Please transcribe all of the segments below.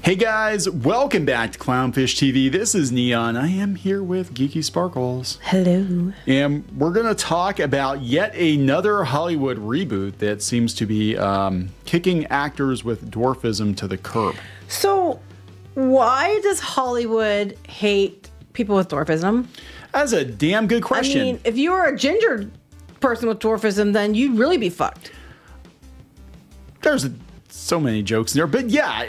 Hey guys, welcome back to Clownfish TV. This is Kneon. I am here with Geeky Sparkles. Hello. And we're going to talk about yet another Hollywood reboot that seems to be kicking actors with dwarfism to the curb. So, why does Hollywood hate people with dwarfism? That's a damn good question. I mean, if you were a ginger person with dwarfism, then you'd really be fucked. There's so many jokes in there, but yeah,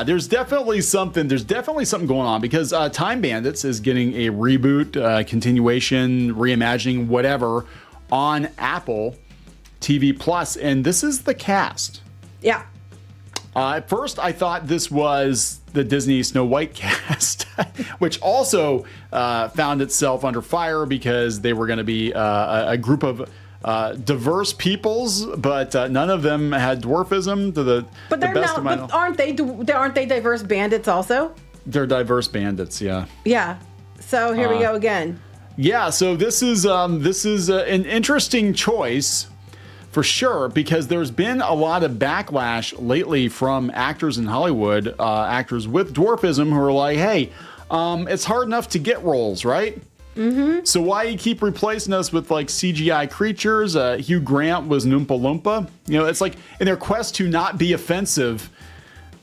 there's definitely something going on because Time Bandits is getting a reboot, continuation, reimagining, whatever on Apple TV Plus, and this is the cast. Yeah. At first, I thought this was the Disney Snow White cast, which also found itself under fire because they were going to be a group of diverse peoples, but none of them had dwarfism. But they're not. But aren't they diverse bandits also? They're diverse bandits, yeah. Yeah. So here we go again. Yeah. So this is an interesting choice for sure because there's been a lot of backlash lately from actors in Hollywood, actors with dwarfism who are like, hey, it's hard enough to get roles, right? Mm-hmm. So why you keep replacing us with like CGI creatures? Hugh Grant was Noompa Loompa. You know, it's like in their quest to not be offensive,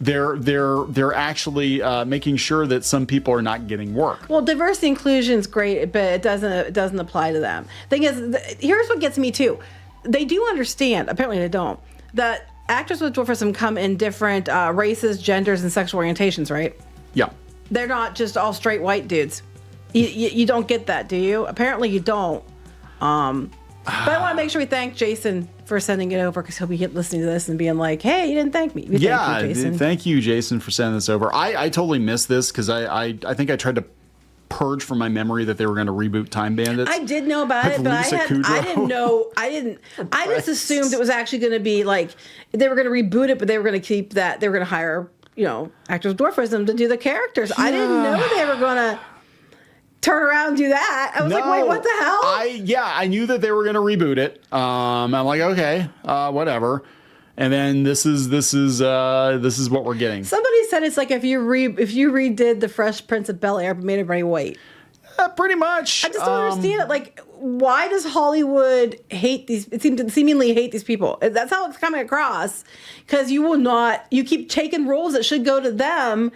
they're actually making sure that some people are not getting work. Well, diversity inclusion is great, but it doesn't apply to them. Thing is, here's what gets me too. They do understand. Apparently, they don't. That actors with dwarfism come in different races, genders, and sexual orientations, right? Yeah. They're not just all straight white dudes. You don't get that, do you? Apparently you don't. But I want to make sure we thank Jason for sending it over because he'll be listening to this and being like, hey, you didn't thank me. Thank you, Jason, for sending this over. I totally missed this because I think I tried to purge from my memory that they were going to reboot Time Bandits. I did know about it, but I didn't know. I just assumed it was actually going to be like they were going to reboot it, but they were going to keep that. They were going to hire, actors with dwarfism to do the characters. Yeah. I didn't know they were going to turn around and do that. I was like, wait, what the hell? I knew that they were going to reboot it. I'm like, okay, whatever. And then this is what we're getting. Somebody said it's like if you redid the Fresh Prince of Bel-Air but made everybody white. Pretty much. I just don't understand it. Like, why does Hollywood hate these? It seems to seemingly hate these people. That's how it's coming across. Because you keep taking roles that should go to them.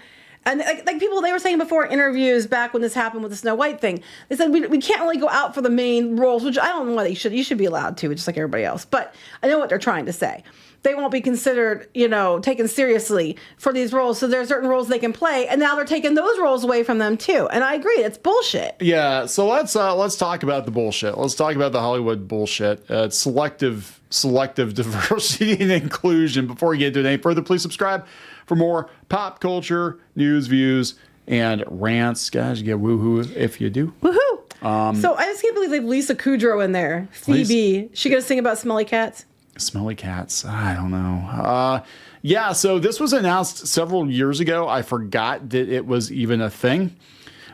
And like people, they were saying before in interviews back when this happened with the Snow White thing, they said we can't really go out for the main roles, which I don't know why they should. You should be allowed to, just like everybody else. But I know what they're trying to say. They won't be considered, taken seriously for these roles. So there are certain roles they can play, and now they're taking those roles away from them too. And I agree, it's bullshit. Yeah. So let's talk about the bullshit. Let's talk about the Hollywood bullshit. Selective diversity and inclusion. Before we get into any further, please subscribe for more pop culture news, views, and rants. Guys, you get woohoo if you do. Woohoo! So I just can't believe they have Lisa Kudrow in there. Phoebe. She gonna sing about smelly cats? Smelly cats. I don't know. Yeah, so this was announced several years ago. I forgot that it was even a thing.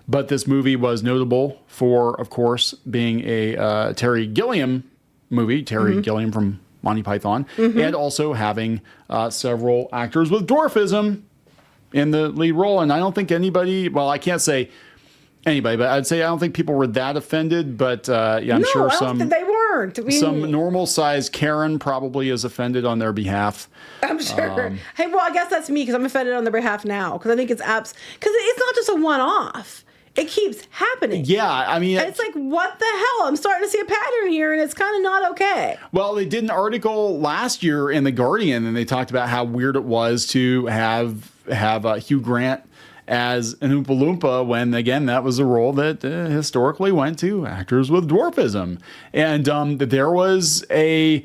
But this movie was notable for, of course, being a Terry Gilliam movie. Terry Gilliam from Monty Python. And also having several actors with dwarfism in the lead role. And I don't think anybody, well, I can't say anybody, but I'd say I don't think people were that offended. But I'm sure they weren't. Some normal sized Karen probably is offended on their behalf. I'm sure. Hey, well, I guess that's me because I'm offended on their behalf now because I think it's because it's not just a one-off. It keeps happening. Yeah, I mean... And it's like, what the hell? I'm starting to see a pattern here, and it's kind of not okay. Well, they did an article last year in The Guardian, and they talked about how weird it was to have Hugh Grant as an Oompa Loompa when, again, that was a role that historically went to actors with dwarfism. And there was a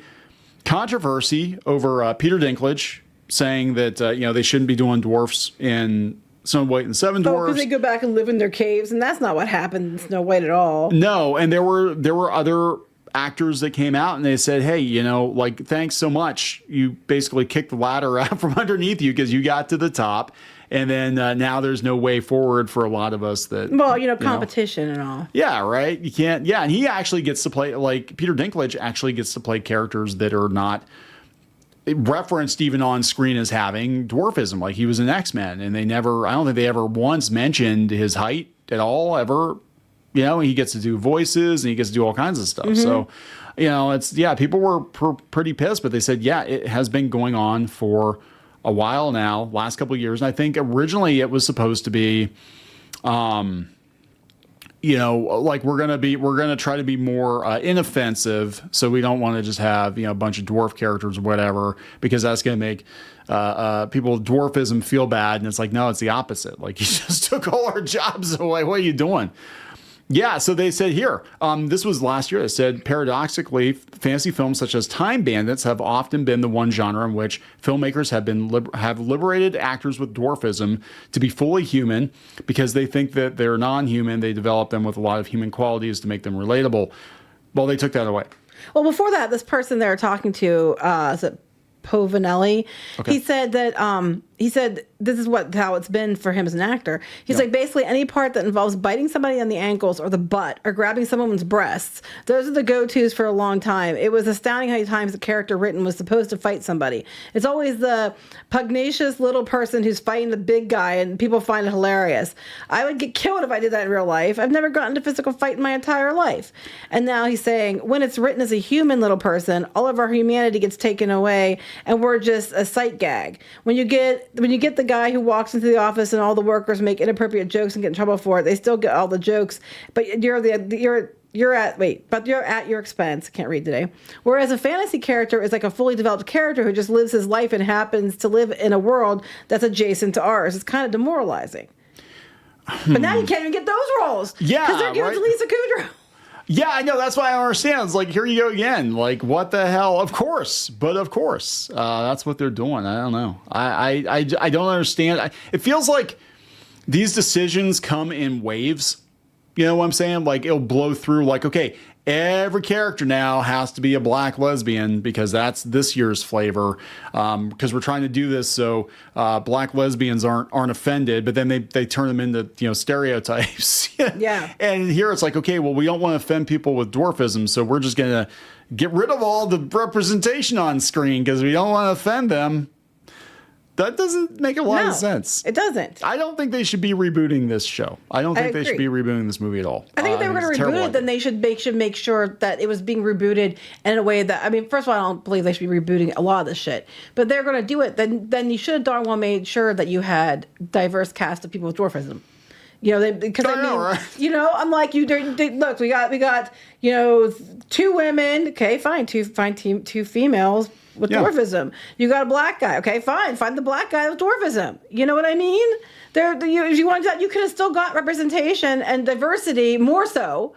controversy over Peter Dinklage saying that, they shouldn't be doing dwarfs in Snow White and Seven Dwarfs. Because they go back and live in their caves, and that's not what happened in Snow White at all. No, and there were other actors that came out and they said, hey, thanks so much. You basically kicked the ladder out from underneath you because you got to the top. And then now there's no way forward for a lot of us that... Well, competition and all. Yeah, right? You can't... Yeah, and he actually gets to play... Like, Peter Dinklage actually gets to play characters that are not referenced even on screen as having dwarfism, like he was an X-Men, and I don't think they ever once mentioned his height at all, ever. You know, he gets to do voices and he gets to do all kinds of stuff. So, you know, people were pretty pissed, but they said, yeah, it has been going on for a while now, last couple of years. And I think originally it was supposed to be, you know, like we're going to try to be more inoffensive. So we don't want to just have, you know, a bunch of dwarf characters or whatever, because that's going to make people with dwarfism feel bad. And it's like, no, it's the opposite. Like, you just took all our jobs away. What are you doing? Yeah, so they said here, this was last year, they said, paradoxically, fantasy films such as Time Bandits have often been the one genre in which filmmakers have liberated actors with dwarfism to be fully human, because they think that they're non-human. They develop them with a lot of human qualities to make them relatable. Well, they took that away. Well, before that, this person they were talking to, is it Povinelli? Okay. He said that this is how it's been for him as an actor. He's like, basically any part that involves biting somebody on the ankles or the butt or grabbing someone's breasts, those are the go-tos for a long time. It was astounding how many times the character written was supposed to fight somebody. It's always the pugnacious little person who's fighting the big guy, and people find it hilarious. I would get killed if I did that in real life. I've never gotten into a physical fight in my entire life. And now he's saying, when it's written as a human little person, all of our humanity gets taken away and we're just a sight gag. When you get the guy who walks into the office and all the workers make inappropriate jokes and get in trouble for it, they still get all the jokes, but you're at your expense. I can't read today. Whereas a fantasy character is like a fully developed character who just lives his life and happens to live in a world that's adjacent to ours. It's kind of demoralizing. But now you can't even get those roles. Yeah, because they're giving to Lisa Kudrow. Yeah, I know. That's why I don't understand. It's like, here you go again. Like, what the hell? Of course. But of course. That's what they're doing. I don't know. I don't understand. It feels like these decisions come in waves. You know what I'm saying? Like, it'll blow through. Like, okay, every character now has to be a black lesbian because that's this year's flavor. Because we're trying to do this so black lesbians aren't offended, but then they turn them into, you know, stereotypes. Yeah. And here it's like, okay, well, we don't want to offend people with dwarfism, so we're just going to get rid of all the representation on screen because we don't want to offend them. That doesn't make a lot of sense. It doesn't. I don't think they should be rebooting this show. I don't think they should be rebooting this movie at all. I think if they were going to reboot it, then they should make sure that it was being rebooted in a way that, I mean, first of all, I don't believe they should be rebooting a lot of this shit. But they're going to do it, then you should have darn well made sure that you had diverse cast of people with dwarfism. You know, because I mean, right? You know, I'm like, look, we got, you know, 2 women. Okay, fine, two females with dwarfism. You got a black guy. Okay, fine, find the black guy with dwarfism. You know what I mean? If you wanted that, you could have still got representation and diversity more so,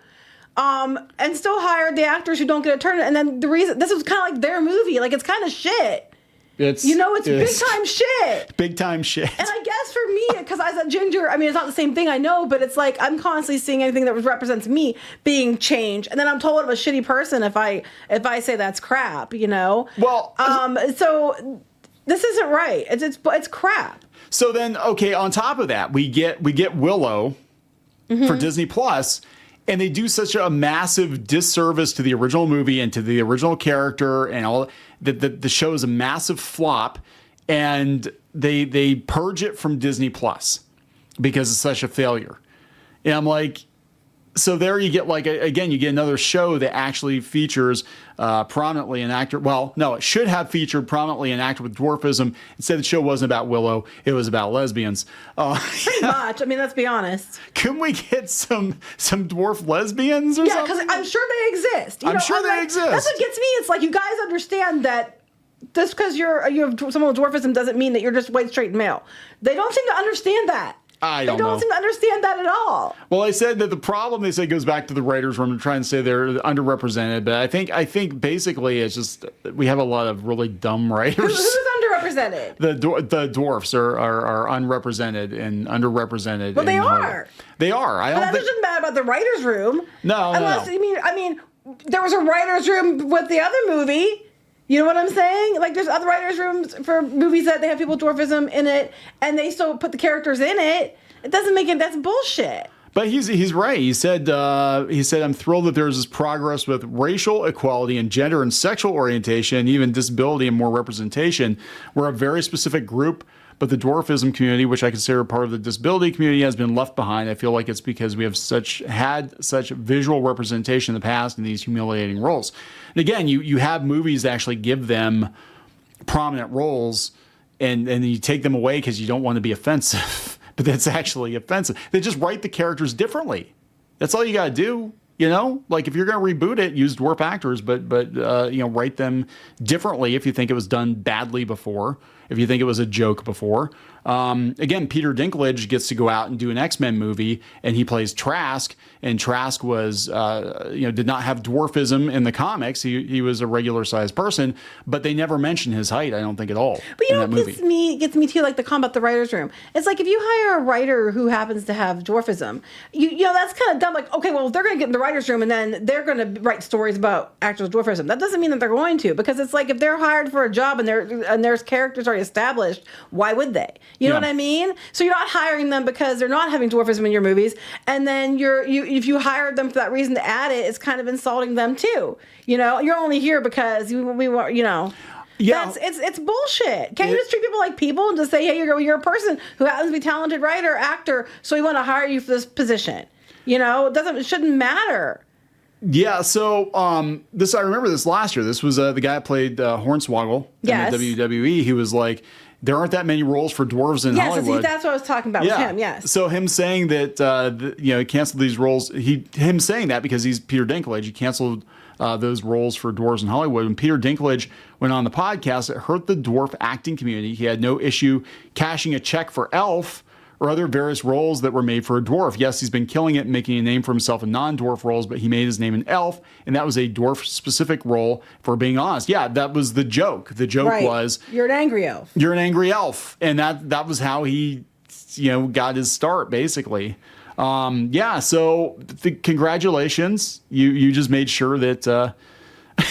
and still hired the actors who don't get a turn. And then the reason this was kind of like their movie, like it's kind of shit. It's big time shit. Big time shit. And I guess for me, because as a ginger, I mean, it's not the same thing, I know, but it's like I'm constantly seeing anything that represents me being changed, and then I'm told I'm a shitty person if I say that's crap, you know. Well, so this isn't right. It's crap. So then, okay, on top of that, we get Willow for Disney Plus. And they do such a massive disservice to the original movie and to the original character, and all that the show is a massive flop, and they purge it from Disney Plus because it's such a failure. And I'm like, so there you get again, you get another show that actually features prominently an actor. Well, no, it should have featured prominently an actor with dwarfism. Instead, the show wasn't about Willow; it was about lesbians. Pretty much. I mean, let's be honest. Couldn't we get some dwarf lesbians or something? Yeah, because I'm sure they exist. I'm sure they exist. That's what gets me. It's like, you guys understand that just because you have someone with dwarfism doesn't mean that you're just white straight male. They don't seem to understand that. They don't seem to understand that at all. Well, I said that the problem, they say, goes back to the writers' room to try and say they're underrepresented. But I think basically it's just we have a lot of really dumb writers. Who's underrepresented? The dwarfs are unrepresented and underrepresented. Well, they are. They are. I don't think. That doesn't matter about the writers' room. No. I mean, there was a writers' room with the other movie. You know what I'm saying? Like, there's other writers' rooms for movies that they have people with dwarfism in it, and they still put the characters in it. It doesn't make it. That's bullshit. But he's right. He said I'm thrilled that there's this progress with racial equality and gender and sexual orientation, even disability and more representation. We're a very specific group, but the dwarfism community, which I consider part of the disability community, has been left behind. I feel like it's because we have had such visual representation in the past in these humiliating roles. And again, you have movies that actually give them prominent roles, and you take them away because you don't want to be offensive. But that's actually offensive. They just write the characters differently. That's all you got to do. You know, like if you're going to reboot it, use dwarf actors, but write them differently if you think it was done badly before, if you think it was a joke before. Again, Peter Dinklage gets to go out and do an X-Men movie, and he plays Trask. And Trask was, did not have dwarfism in the comics. He was a regular-sized person, but they never mention his height, I don't think, at all. But you know what gets me too, like the comment about the writer's room. It's like if you hire a writer who happens to have dwarfism, you know, that's kind of dumb. Like, okay, well, they're going to get in the writer's room, and then they're going to write stories about actors with dwarfism. That doesn't mean that they're going to, because it's like if they're hired for a job and there's characters already established, why would they? You know what I mean? So you're not hiring them because they're not having dwarfism in your movies, and then if you hired them for that reason to add it, it's kind of insulting them too. You know, you're only here because we want, you know. Yeah, it's bullshit. Can't you just treat people like people and just say, hey, you're a person who happens to be a talented writer, actor, so we want to hire you for this position. You know, it shouldn't matter. Yeah, so I remember this last year. This was the guy that played Hornswoggle in the WWE. He was like, there aren't that many roles for dwarves in Hollywood. That's what I was talking about with him, yes. So him saying that, he canceled these roles, him saying that because he's Peter Dinklage, he canceled those roles for dwarves in Hollywood. When Peter Dinklage went on the podcast, it hurt the dwarf acting community. He had no issue cashing a check for Elf or other various roles that were made for a dwarf. Yes, he's been killing it and making a name for himself in non-dwarf roles, but he made his name in Elf, and that was a dwarf-specific role, for being honest. Yeah, that was the joke. The joke was... You're an angry elf. You're an angry elf. And that was how he, got his start, basically. So congratulations. You just made sure that... I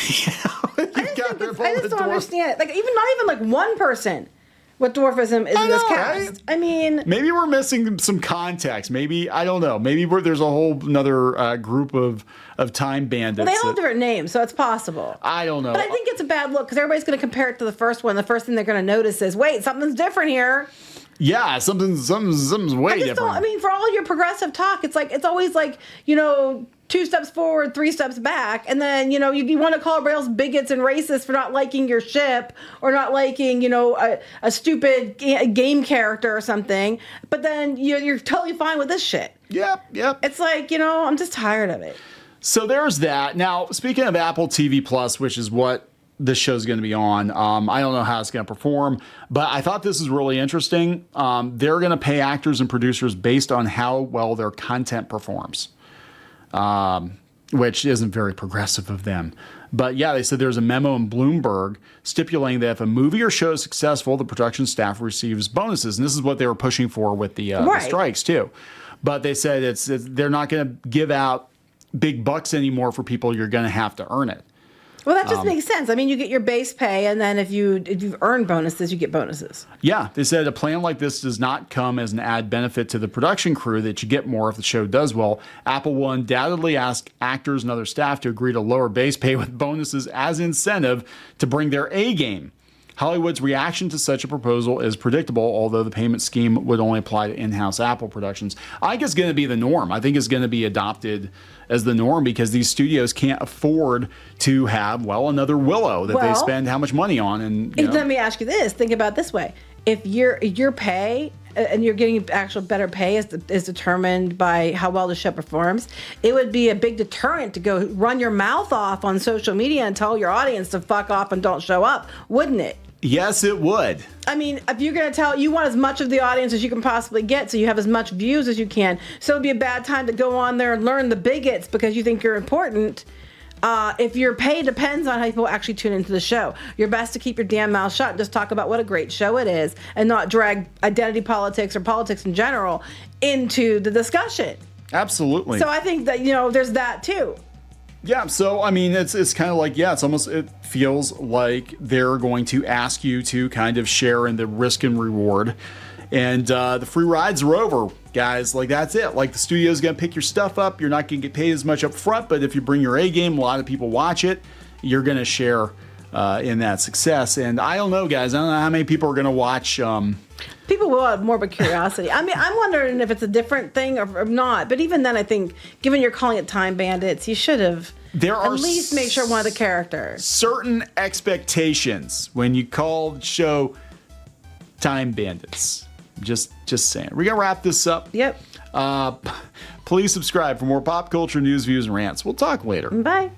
just don't understand it. Like, not even like one person with dwarfism is in this cast. Right? I mean, maybe we're missing some context. Maybe, I don't know. Maybe there's a whole another group of Time Bandits. Well, they all have different names, so it's possible. I don't know. But I think it's a bad look because everybody's going to compare it to the first one. The first thing they're going to notice is, wait, something's different here. Yeah, something's way different. For all your progressive talk, it's always like, 2 steps forward, 3 steps back. And then, you want to call rails bigots and racist for not liking your ship or not liking, a stupid game character or something. But then you're totally fine with this shit. Yep. It's like, I'm just tired of it. So there's that. Now, speaking of Apple TV Plus, which is what this show's going to be on, I don't know how it's going to perform, but I thought this is really interesting. They're going to pay actors and producers based on how well their content performs. Which isn't very progressive of them. But yeah, they said there's a memo in Bloomberg stipulating that if a movie or show is successful, the production staff receives bonuses. And this is what they were pushing for with the strikes too. But they said they're not going to give out big bucks anymore for people. You're going to have to earn it. Well, that just makes sense. I mean, you get your base pay, and then if you've earned bonuses, you get bonuses. Yeah, they said a plan like this does not come as an added benefit to the production crew that you get more if the show does well. Apple will undoubtedly ask actors and other staff to agree to lower base pay with bonuses as incentive to bring their A game. Hollywood's reaction to such a proposal is predictable, although the payment scheme would only apply to in-house Apple productions. I think it's going to be the norm. I think it's going to be adopted as the norm because these studios can't afford to have, another Willow that they spend how much money on. And let me ask you this. Think about it this way. If your pay and you're getting actual better pay is determined by how well the show performs, it would be a big deterrent to go run your mouth off on social media and tell your audience to fuck off and don't show up, wouldn't it? Yes, it would. I mean, if you're going to tell, you want as much of the audience as you can possibly get so you have as much views as you can. So it'd be a bad time to go on there and learn the bigots because you think you're important. If your pay depends on how people actually tune into the show, you're best to keep your damn mouth shut and just talk about what a great show it is and not drag identity politics or politics in general into the discussion. Absolutely. So I think that, there's that too. Yeah, so I mean, it's kind of like, it feels like they're going to ask you to kind of share in the risk and reward. And the free rides are over, guys. Like, that's it. Like, the studio's going to pick your stuff up. You're not going to get paid as much up front, but if you bring your A game, a lot of people watch it. You're going to share in that success. And I don't know, guys. I don't know how many people are going to watch. People will have more of a curiosity. I mean, I'm wondering if it's a different thing or not. But even then, I think, given you're calling it Time Bandits, you should have at least make sure one of the characters. Certain expectations when you call the show Time Bandits. Just saying. We're going to wrap this up. Yep. Please subscribe for more pop culture news, views, and rants. We'll talk later. Bye.